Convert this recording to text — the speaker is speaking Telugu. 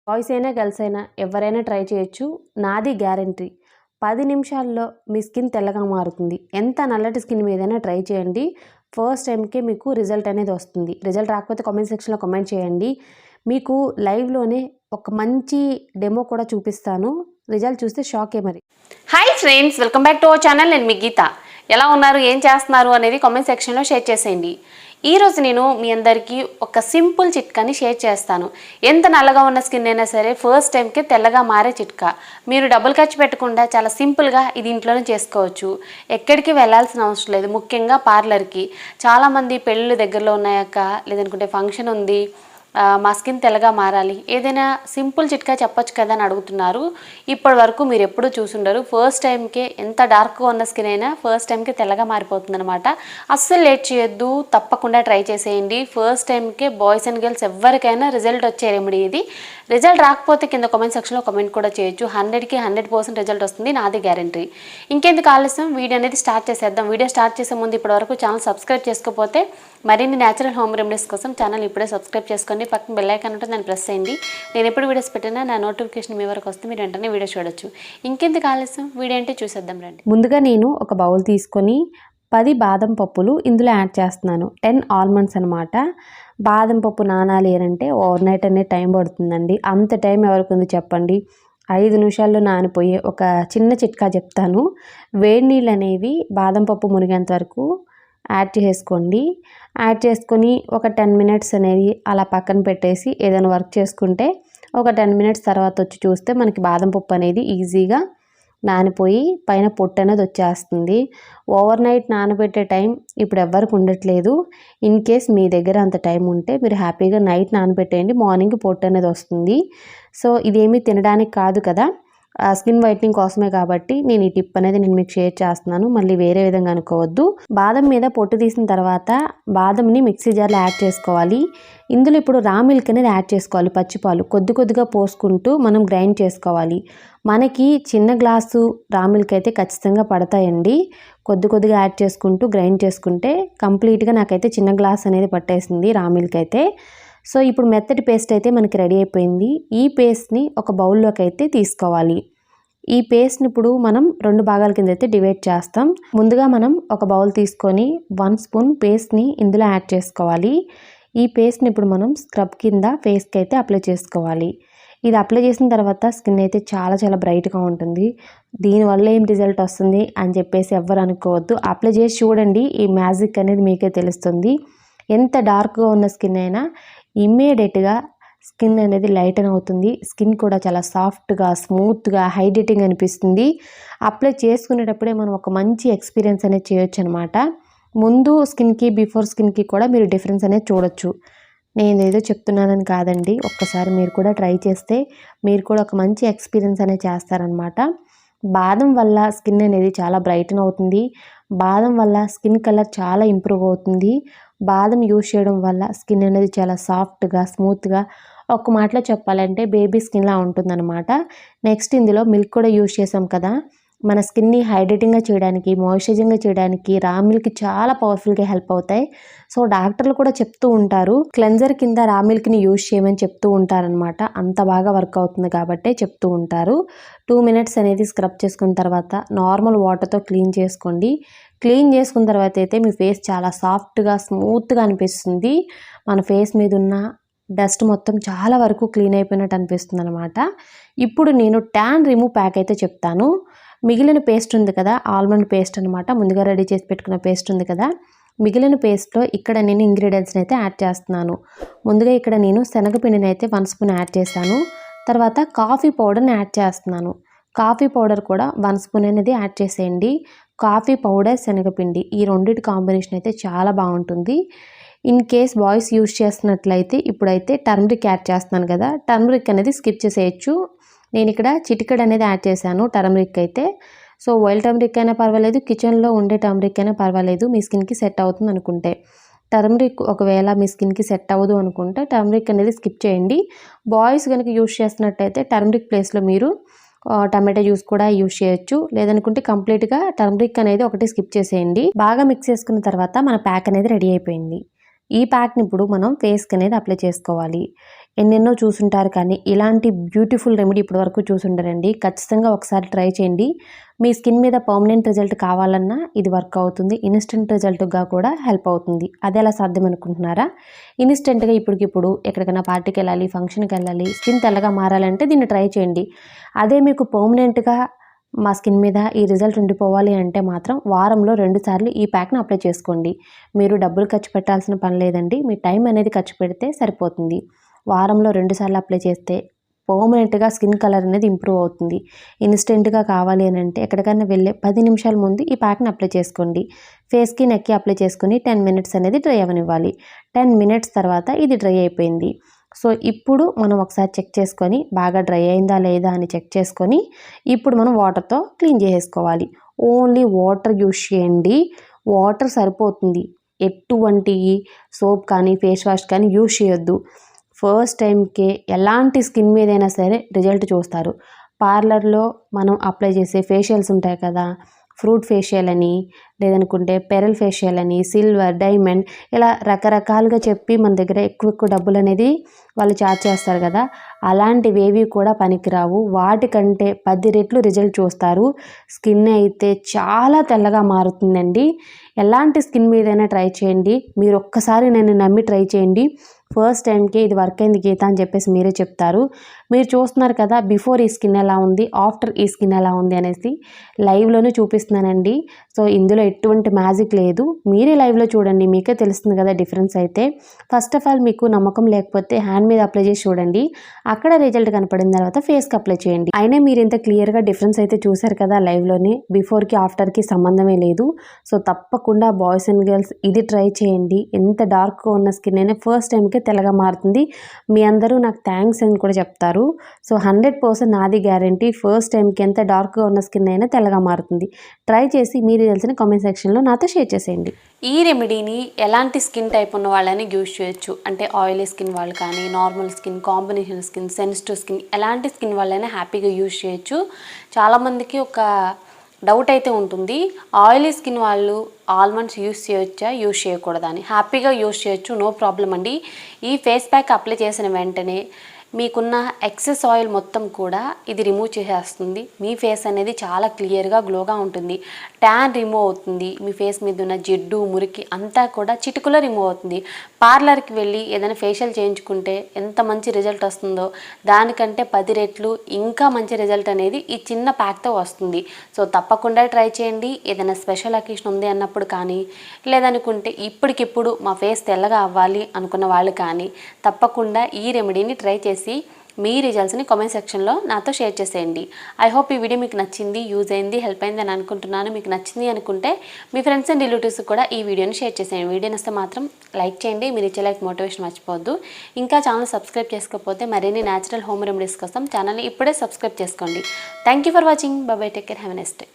బాయ్స్ అయినా గర్ల్స్ అయినా ఎవరైనా ట్రై చేయొచ్చు. నాది గ్యారంటీ 10 నిమిషాల్లో మీ స్కిన్ తెల్లగా మారుతుంది. ఎంత నల్లటి స్కిన్ మీదైనా ట్రై చేయండి. ఫస్ట్ టైంకే మీకు రిజల్ట్ అనేది వస్తుంది. రిజల్ట్ రాకపోతే కామెంట్ సెక్షన్లో కామెంట్ చేయండి. మీకు లైవ్లోనే ఒక మంచి డెమో కూడా చూపిస్తాను. రిజల్ట్ చూస్తే షాకే మరి. Hi friends, welcome back to our channel. నేను మీ గీత. ఎలా ఉన్నారు, ఏం చేస్తున్నారు అనేది కామెంట్ సెక్షన్లో షేర్ చేసేయండి. ఈరోజు నేను మీ అందరికీ ఒక సింపుల్ చిట్కాని షేర్ చేస్తాను. ఎంత నల్లగా ఉన్న స్కిన్ అయినా సరే ఫస్ట్ టైంకి తెల్లగా మారే చిట్కా. మీరు డబ్బులు ఖర్చు పెట్టకుండా చాలా సింపుల్గా ఇది ఇంట్లోనే చేసుకోవచ్చు. ఎక్కడికి వెళ్ళాల్సిన అవసరం లేదు. ముఖ్యంగా పార్లర్కి. చాలామంది పెళ్ళిళ్ళు దగ్గరలో ఉన్నాయక్క, లేదనుకుంటే ఫంక్షన్ ఉంది, మా స్కిన్ తెల్లగా మారాలి, ఏదైనా సింపుల్ చిట్కా చెప్పొచ్చు కదా అని అడుగుతున్నారు. ఇప్పటి వరకు మీరు ఎప్పుడూ చూసుండరు. ఫస్ట్ టైంకే ఎంత డార్క్గా ఉన్న స్కిన్ అయినా ఫస్ట్ టైంకే తెల్లగా మారిపోతుంది అనమాట. అస్సలు లేట్ చేయొద్దు, తప్పకుండా ట్రై చేసేయండి. ఫస్ట్ టైంకే బాయ్స్ అండ్ గర్ల్స్ ఎవరికైనా రిజల్ట్ వచ్చే రెమెడీ ఇది. రిజల్ట్ రాకపోతే కింద కామెంట్ సెక్షన్లో కామెంట్ కూడా చేయొచ్చు. 100కి 100% రిజల్ట్ వస్తుంది, నాది గ్యారంటీ. ఇంకెందుకు ఆలస్యం, వీడియో అనేది స్టార్ట్ చేసేద్దాం. వీడియో స్టార్ట్ చేసే ముందు ఇప్పటివరకు ఛానల్ సబ్స్క్రైబ్ చేసుకోకపోతే మరిన్ని న్యాచురల్ హోమ్ రెమెడీస్ కోసం ఛానల్ ఇప్పుడే సబ్స్క్రైబ్ చేసుకోండి. పక్కన బెల్ ఐకాన్ ఉంటుంది, దాన్ని ప్రెస్ చేయండి. నేను ఎప్పుడు వీడియోస్ పెట్టినా నా నోటిఫికేషన్ మీ వరకు వస్తే మీరు వెంటనే వీడియో చూడొచ్చు. ఇంకెందుకు ఆలస్యం, వీడియో అంటే చూసేద్దాం రండి. ముందుగా నేను ఒక బౌల్ తీసుకొని 10 బాదం పప్పులు ఇందులో యాడ్ చేస్తున్నాను. 10 ఆల్మండ్స్ అనమాట. బాదం పప్పు నానాలి అంటే ఓవర్ నైట్ అనేది టైం పడుతుందండి. అంత టైం ఎవరికి ఉంది చెప్పండి. 5 నిమిషాల్లో నానిపోయే ఒక చిన్న చిట్కా చెప్తాను. వేడి నీళ్ళు అనేవి బాదం పప్పు మునిగేంత వరకు యాడ్ చేసుకోండి. యాడ్ చేసుకొని ఒక 10 మినిట్స్ అనేది అలా పక్కన పెట్టేసి ఏదైనా వర్క్ చేసుకుంటే ఒక 10 మినిట్స్ తర్వాత వచ్చి చూస్తే మనకి బాదం పప్పు అనేది ఈజీగా నానిపోయి పైన పొట్టు అనేది వచ్చేస్తుంది. ఓవర్ నైట్ నానబెట్టే టైం ఇప్పుడు ఎవ్వరికి ఉండట్లేదు. ఇన్ కేస్ మీ దగ్గర అంత టైం ఉంటే మీరు హ్యాపీగా నైట్ నానబెట్టేయండి, మార్నింగ్ పొట్టు అనేది వస్తుంది. సో ఇదేమీ తినడానికి కాదు కదా, స్కిన్ వైట్నింగ్ కోసమే కాబట్టి నేను ఈ టిప్ అనేది నేను మీకు షేర్ చేస్తున్నాను. మళ్ళీ వేరే విధంగా అనుకోవద్దు. బాదం మీద పొట్టు తీసిన తర్వాత బాదంని మిక్సీ జార్లో యాడ్ చేసుకోవాలి. ఇందులో ఇప్పుడు రా మిల్క్ అనేది యాడ్ చేసుకోవాలి. పచ్చిపాలు కొద్ది కొద్దిగా పోసుకుంటూ మనం గ్రైండ్ చేసుకోవాలి. మనకి చిన్న గ్లాసు రా మిల్క్ అయితే ఖచ్చితంగా పడతాయండి. కొద్ది కొద్దిగా యాడ్ చేసుకుంటూ గ్రైండ్ చేసుకుంటే కంప్లీట్గా నాకైతే చిన్న గ్లాస్ అనేది పట్టేసింది రా మిల్క్ అయితే. సో ఇప్పుడు మెత్తటి పేస్ట్ అయితే మనకి రెడీ అయిపోయింది. ఈ పేస్ట్ని ఒక బౌల్లోకి అయితే తీసుకోవాలి. ఈ పేస్ట్ని ఇప్పుడు మనం 2 భాగాల కింద అయితే డివైడ్ చేస్తాం. ముందుగా మనం ఒక బౌల్ తీసుకొని 1 స్పూన్ పేస్ట్ని ఇందులో యాడ్ చేసుకోవాలి. ఈ పేస్ట్ని ఇప్పుడు మనం స్క్రబ్ కింద ఫేస్కి అయితే అప్లై చేసుకోవాలి. ఇది అప్లై చేసిన తర్వాత స్కిన్ అయితే చాలా చాలా బ్రైట్గా ఉంటుంది. దీనివల్ల ఏం రిజల్ట్ వస్తుంది అని చెప్పేసి ఎవ్వరు అనుకోవద్దు. అప్లై చేసి చూడండి, ఈ మ్యాజిక్ అనేది మీకే తెలుస్తుంది. ఎంత డార్క్గా ఉన్న స్కిన్ అయినా ఇమ్మీడియట్గా స్కిన్ అనేది లైటన్ అవుతుంది. స్కిన్ కూడా చాలా సాఫ్ట్గా, స్మూత్గా, హైడ్రేటింగ్ అనిపిస్తుంది. అప్లై చేసుకునేటప్పుడే మనం ఒక మంచి ఎక్స్పీరియన్స్ అనేది చేయొచ్చు అనమాట. ముందు స్కిన్కి బిఫోర్ స్కిన్కి కూడా మీరు డిఫరెన్స్ అనేది చూడొచ్చు. నేను ఏదో చెప్తున్నానని కాదండి, ఒక్కసారి మీరు కూడా ట్రై చేస్తే మీరు కూడా ఒక మంచి ఎక్స్పీరియన్స్ అనేది చేస్తారనమాట. బాదం వల్ల స్కిన్ అనేది చాలా బ్రైటన్ అవుతుంది. బాదం వల్ల స్కిన్ కలర్ చాలా ఇంప్రూవ్ అవుతుంది. బాదం యూజ్ చేయడం వల్ల స్కిన్ అనేది చాలా సాఫ్ట్గా, స్మూత్గా, ఒక్క మాటలో చెప్పాలంటే బేబీ స్కిన్లా ఉంటుందన్నమాట. నెక్స్ట్ ఇందులో మిల్క్ కూడా యూజ్ చేసాం కదా, మన స్కిన్ని హైడ్రేటింగ్గా చేయడానికి, మాయిశ్చరైజింగ్గా చేయడానికి రా మిల్క్ చాలా పవర్ఫుల్గా హెల్ప్ అవుతాయి. సో డాక్టర్లు కూడా చెప్తూ ఉంటారు, క్లెన్జర్ కింద రా మిల్క్ని యూజ్ చేయమని చెప్తూ ఉంటారనమాట. అంత బాగా వర్క్ అవుతుంది కాబట్టే చెప్తూ ఉంటారు. 2 మినిట్స్ అనేది స్క్రబ్ చేసుకున్న తర్వాత నార్మల్ వాటర్తో క్లీన్ చేసుకోండి. క్లీన్ చేసుకున్న తర్వాత అయితే మీ ఫేస్ చాలా సాఫ్ట్గా, స్మూత్గా అనిపిస్తుంది. మన ఫేస్ మీద ఉన్న డస్ట్ మొత్తం చాలా వరకు క్లీన్ అయిపోయినట్టు అనిపిస్తుంది అనమాట. ఇప్పుడు నేను ట్యాన్ రిమూవ్ ప్యాక్ అయితే చెప్తాను. మిగిలిన పేస్ట్ ఉంది కదా, ఆల్మండ్ పేస్ట్ అనమాట, ముందుగా రెడీ చేసి పెట్టుకున్న పేస్ట్ ఉంది కదా, మిగిలిన పేస్ట్లో ఇక్కడ నేను ఇంగ్రీడియంట్స్ని అయితే యాడ్ చేస్తున్నాను. ముందుగా ఇక్కడ నేను శనగపిండిని అయితే 1 స్పూన్ యాడ్ చేశాను. తర్వాత కాఫీ పౌడర్ని యాడ్ చేస్తున్నాను. కాఫీ పౌడర్ కూడా 1 స్పూన్ అనేది యాడ్ చేసేయండి. కాఫీ పౌడర్, శనగపిండి ఈ రెండింటి కాంబినేషన్ అయితే చాలా బాగుంటుంది. ఇన్ కేస్ బాయ్స్ యూజ్ చేస్తున్నట్లయితే ఇప్పుడైతే టర్మరిక్ యాడ్ చేస్తున్నాను కదా, టర్మరిక్ అనేది స్కిప్ చేసేయచ్చు. నేను ఇక్కడ చిటికెడు అనేది యాడ్ చేశాను టర్మరిక్ అయితే. సో వైల్డ్ టర్మరిక్ అయినా పర్వాలేదు, కిచెన్లో ఉండే టర్మరిక్ అయినా పర్వాలేదు, మీ స్కిన్కి సెట్ అవుతుంది అనుకుంటే. టర్మరిక్ ఒకవేళ మీ స్కిన్కి సెట్ అవ్వదు అనుకుంటే టర్మరిక్ అనేది స్కిప్ చేయండి. బాయ్స్ కనుక యూజ్ చేస్తున్నట్టయితే టర్మరిక్ ప్లేస్లో మీరు టమాటో జ్యూస్ కూడా యూజ్ చేయొచ్చు. లేదనుకుంటే కంప్లీట్గా టర్మరిక్ అనేది ఒకటి స్కిప్ చేసేయండి. బాగా మిక్స్ చేసుకున్న తర్వాత మన ప్యాక్ అనేది రెడీ అయిపోయింది. ఈ ప్యాక్ని ఇప్పుడు మనం ఫేస్కి అనేది అప్లై చేసుకోవాలి. ఎన్నెన్నో చూసుంటారు కానీ ఇలాంటి బ్యూటిఫుల్ రెమెడీ ఇప్పటి వరకు చూసుంటారండి. ఖచ్చితంగా ఒకసారి ట్రై చేయండి. మీ స్కిన్ మీద పర్మనెంట్ రిజల్ట్ కావాలన్నా ఇది వర్క్ అవుతుంది. ఇన్స్టెంట్ రిజల్ట్గా కూడా హెల్ప్ అవుతుంది. అది ఎలా సాధ్యం అనుకుంటున్నారా? ఇన్స్టెంట్గా ఇప్పటికిప్పుడు ఎక్కడికైనా పార్టీకి వెళ్ళాలి, ఫంక్షన్కి వెళ్ళాలి, స్కిన్ తెల్లగా మారాలంటే దీన్ని ట్రై చేయండి. అదే మీకు పర్మనెంట్గా మా స్కిన్ మీద ఈ రిజల్ట్ ఉండిపోవాలి అంటే మాత్రం వారంలో 2 సార్లు ఈ ప్యాక్ని అప్లై చేసుకోండి. మీరు డబ్బులు ఖర్చు పెట్టాల్సిన పని లేదండి. మీ టైం అనేది ఖర్చు పెడితే సరిపోతుంది. వారంలో 2 సార్లు అప్లై చేస్తే పర్మనెంట్గా స్కిన్ కలర్ అనేది ఇంప్రూవ్ అవుతుంది. ఇన్స్టెంట్గా కావాలి అని అంటే ఎక్కడికైనా వెళ్ళే 10 నిమిషాల ముందు ఈ ప్యాక్ని అప్లై చేసుకోండి. ఫేస్కి నెక్కి అప్లై చేసుకుని 10 మినిట్స్ అనేది డ్రై అవ్వనివ్వాలి. 10 మినిట్స్ తర్వాత ఇది డ్రై అయిపోయింది. సో ఇప్పుడు మనం ఒకసారి చెక్ చేసుకొని బాగా డ్రై అయిందా లేదా అని చెక్ చేసుకొని ఇప్పుడు మనం వాటర్తో క్లీన్ చేసేసుకోవాలి. ఓన్లీ వాటర్ యూస్ చేయండి. వాటర్ సరిపోతుంది. ఎటువంటి సోప్ కానీ ఫేస్ వాష్ కానీ యూస్ చేయొద్దు. ఫస్ట్ టైంకే ఎలాంటి స్కిన్ మీదైనా సరే రిజల్ట్ చూస్తారు. పార్లర్లో మనం అప్లై చేసే ఫేషియల్స్ ఉంటాయి కదా, ఫ్రూట్ ఫేషియల్ అని, లేదనుకుంటే పెరల్ ఫేషియల్ అని, సిల్వర్, డైమండ్ ఇలా రకరకాలుగా చెప్పి మన దగ్గర ఎక్కువ డబ్బులు అనేది వాళ్ళు ఛార్జ్ చేస్తారు కదా, అలాంటివేవి కూడా పనికిరావు. వాటికంటే 10 రెట్లు రిజల్ట్ చూస్తారు. స్కిన్ అయితే చాలా తెల్లగా మారుతుందండి. ఎలాంటి స్కిన్ మీదైనా ట్రై చేయండి. మీరు ఒక్కసారి నన్ను నమ్మి ట్రై చేయండి. ఫస్ట్ టైంకి ఇది వర్క్ అయింది గీత అని చెప్పేసి మీరే చెప్తారు. మీరు చూస్తున్నారు కదా బిఫోర్ ఈ స్కిన్ ఎలా ఉంది, ఆఫ్టర్ ఈ స్కిన్ ఎలా ఉంది అనేసి లైవ్లోనే చూపిస్తున్నానండి. సో ఇందులో ఎటువంటి మ్యాజిక్ లేదు. మీరే లైవ్లో చూడండి, మీకే తెలుస్తుంది కదా డిఫరెన్స్ అయితే. ఫస్ట్ ఆఫ్ ఆల్ మీకు నమ్మకం లేకపోతే హ్యాండ్ మీద అప్లై చేసి చూడండి. అక్కడ రిజల్ట్ కనపడిన తర్వాత ఫేస్కి అప్లై చేయండి. అయినా మీరు ఇంత క్లియర్గా డిఫరెన్స్ అయితే చూసారు కదా లైవ్లోనే. బిఫోర్కి ఆఫ్టర్కి సంబంధమే లేదు. సో తప్పకుండా బాయ్స్ అండ్ గర్ల్స్ ఇది ట్రై చేయండి. ఎంత డార్క్గా ఉన్న స్కిన్ అయినా ఫస్ట్ టైంకే తెల్లగా మారుతుంది. మీ అందరూ నాకు థ్యాంక్స్ అని కూడా చెప్తారు. సో 100% నాది గ్యారంటీ. ఫస్ట్ టైంకి ఎంత డార్క్గా ఉన్న స్కిన్ అయినా తెల్లగా మారుతుంది. ట్రై చేసి మీ రిజల్ట్స్ని కామెంట్ సెక్షన్లో నాతో షేర్ చేసేయండి. ఈ రెమెడీని ఎలాంటి స్కిన్ టైప్ ఉన్న వాళ్ళని యూజ్ చేయొచ్చు అంటే ఆయిలీ స్కిన్ వాళ్ళు కానీ, normal skin, combination skin, sensitive skin, ఎలాంటి స్కిన్ వాళ్ళైనా హ్యాపీగా యూజ్ చేయొచ్చు. చాలామందికి ఒక డౌట్ అయితే ఉంటుంది, ఆయిలీ స్కిన్ వాళ్ళు ఆల్మండ్స్ యూస్ చేయొచ్చా, యూస్ చేయకూడదా అని. హ్యాపీగా యూస్ చేయొచ్చు, నో ప్రాబ్లం అండి. ఈ ఫేస్ ప్యాక్ అప్లై చేసిన వెంటనే మీకున్న ఎక్సెస్ ఆయిల్ మొత్తం కూడా ఇది రిమూవ్ చేసేస్తుంది. మీ ఫేస్ అనేది చాలా క్లియర్గా గ్లోగా ఉంటుంది. ట్యాన్ రిమూవ్ అవుతుంది. మీ ఫేస్ మీద ఉన్న జిడ్డు, మురికి అంతా కూడా చిటికలో రిమూవ్ అవుతుంది. పార్లర్కి వెళ్ళి ఏదైనా ఫేషియల్ చేయించుకుంటే ఎంత మంచి రిజల్ట్ వస్తుందో దానికంటే 10 రెట్లు ఇంకా మంచి రిజల్ట్ అనేది ఈ చిన్న ప్యాక్తో వస్తుంది. సో తప్పకుండా ట్రై చేయండి. ఏదైనా స్పెషల్ అకేషన్ ఉంది అన్నప్పుడు కానీ, లేదనుకుంటే ఇప్పటికిప్పుడు మా ఫేస్ తెల్లగా అవ్వాలి అనుకున్న వాళ్ళు కానీ తప్పకుండా ఈ రెమెడీని ట్రై చేసి మీ రిజల్ట్స్ని కామెంట్ సెక్షన్లో నాతో షేర్ చేసేయండి. ఐ హోప్ ఈ వీడియో మీకు నచ్చింది, యూజ్ అయింది, హెల్ప్ అయింది అని అనుకుంటున్నాను. మీకు నచ్చింది అనుకుంటే మీ ఫ్రెండ్స్ అండ్ రిలేటివ్స్ కూడా ఈ వీడియోని షేర్ చేసేయండి. వీడియో నచ్చితే మాత్రం లైక్ చేయండి. మీరు ఇచ్చే లైక్ మోటివేషన్ మర్చిపోవద్దు. ఇంకా ఛానల్ సబ్స్క్రైబ్ చేసుకోకపోతే మరిన్ని న్యాచురల్ హోమ్ రెమెడీస్ కోసం ఛానల్ని ఇప్పుడే సబ్స్క్రైబ్ చేసుకోండి. Thank you for watching. By by, take care, have a nice day.